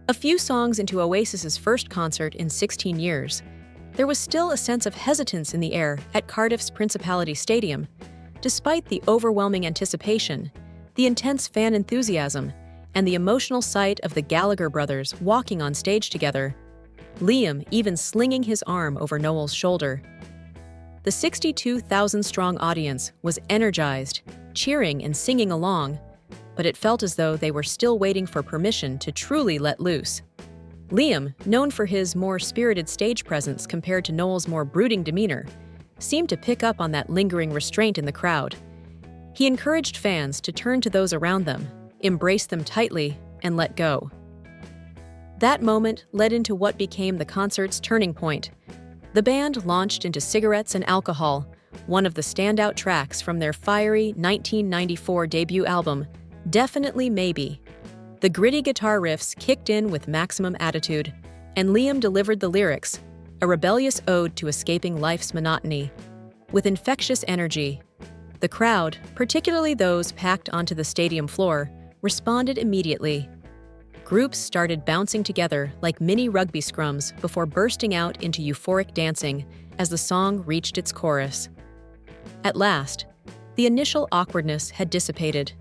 A few songs into Oasis's first concert in 16 years, there was still a sense of hesitance in the air at Cardiff's Principality Stadium. Despite the overwhelming anticipation, the intense fan enthusiasm, and the emotional sight of the Gallagher brothers walking on stage together, Liam even slinging his arm over Noel's shoulder. The 62,000-strong audience was energized, cheering and singing along, but it felt as though they were still waiting for permission to truly let loose. Liam, known for his more spirited stage presence compared to Noel's more brooding demeanor, seemed to pick up on that lingering restraint in the crowd. He encouraged fans to turn to those around them, embrace them tightly, and let go. That moment led into what became the concert's turning point. The band launched into Cigarettes and Alcohol, one of the standout tracks from their fiery 1994 debut album, Definitely Maybe. The gritty guitar riffs kicked in with maximum attitude, and Liam delivered the lyrics, a rebellious ode to escaping life's monotony, with infectious energy. The crowd, particularly those packed onto the stadium floor, responded immediately. Groups started bouncing together like mini rugby scrums before bursting out into euphoric dancing as the song reached its chorus. At last, the initial awkwardness had dissipated.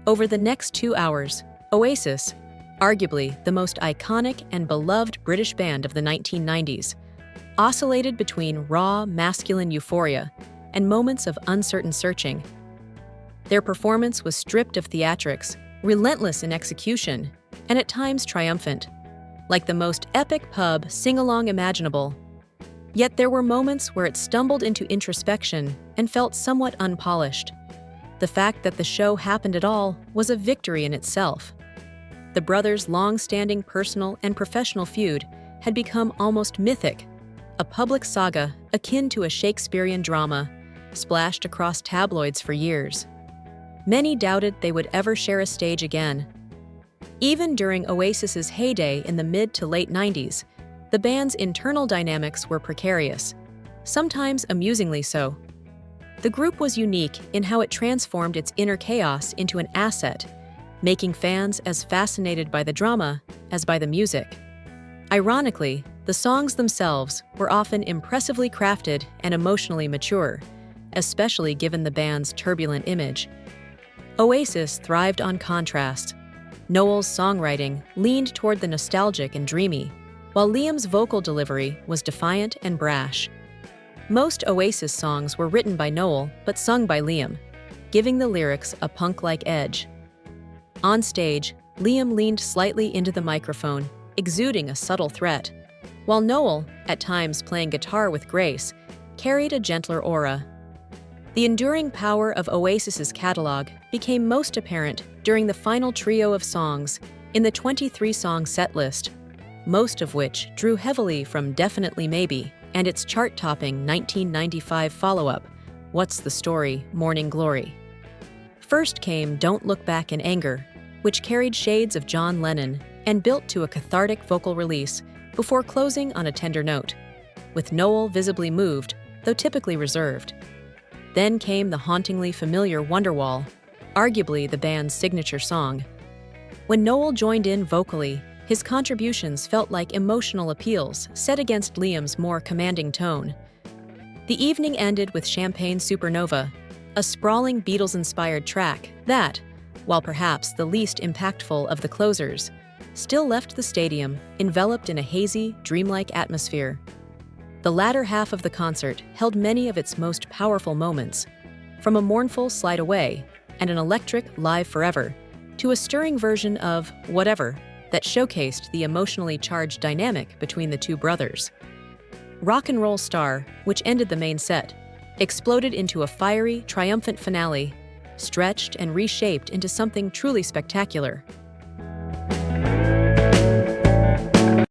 Over the next 2 hours, Oasis, arguably the most iconic and beloved British band of the 1990s, oscillated between raw, masculine euphoria and moments of uncertain searching. Their performance was stripped of theatrics, relentless in execution, and at times triumphant, like the most epic pub sing-along imaginable. Yet there were moments where it stumbled into introspection and felt somewhat unpolished. The fact that the show happened at all was a victory in itself. The brothers' long-standing personal and professional feud had become almost mythic, a public saga akin to a Shakespearean drama, splashed across tabloids for years. Many doubted they would ever share a stage again. Even during Oasis's heyday in the mid to late 90s, the band's internal dynamics were precarious, sometimes amusingly so. The group was unique in how it transformed its inner chaos into an asset, making fans as fascinated by the drama as by the music. Ironically, the songs themselves were often impressively crafted and emotionally mature, especially given the band's turbulent image. Oasis thrived on contrast. Noel's songwriting leaned toward the nostalgic and dreamy, while Liam's vocal delivery was defiant and brash. Most Oasis songs were written by Noel but sung by Liam, giving the lyrics a punk-like edge. On stage, Liam leaned slightly into the microphone, exuding a subtle threat, while Noel, at times playing guitar with grace, carried a gentler aura. The enduring power of Oasis's catalog became most apparent during the final trio of songs in the 23-song setlist, most of which drew heavily from Definitely Maybe and its chart-topping 1995 follow-up, What's the Story, Morning Glory. First came Don't Look Back in Anger, which carried shades of John Lennon and built to a cathartic vocal release before closing on a tender note, with Noel visibly moved, though typically reserved. Then came the hauntingly familiar Wonderwall, arguably the band's signature song. When Noel joined in vocally, his contributions felt like emotional appeals set against Liam's more commanding tone. The evening ended with Champagne Supernova, a sprawling Beatles-inspired track that, while perhaps the least impactful of the closers, still left the stadium enveloped in a hazy, dreamlike atmosphere. The latter half of the concert held many of its most powerful moments, from a mournful Slide Away and an electric Live Forever to a stirring version of Whatever that showcased the emotionally charged dynamic between the two brothers. Rock and Roll Star, which ended the main set, exploded into a fiery, triumphant finale, stretched and reshaped into something truly spectacular.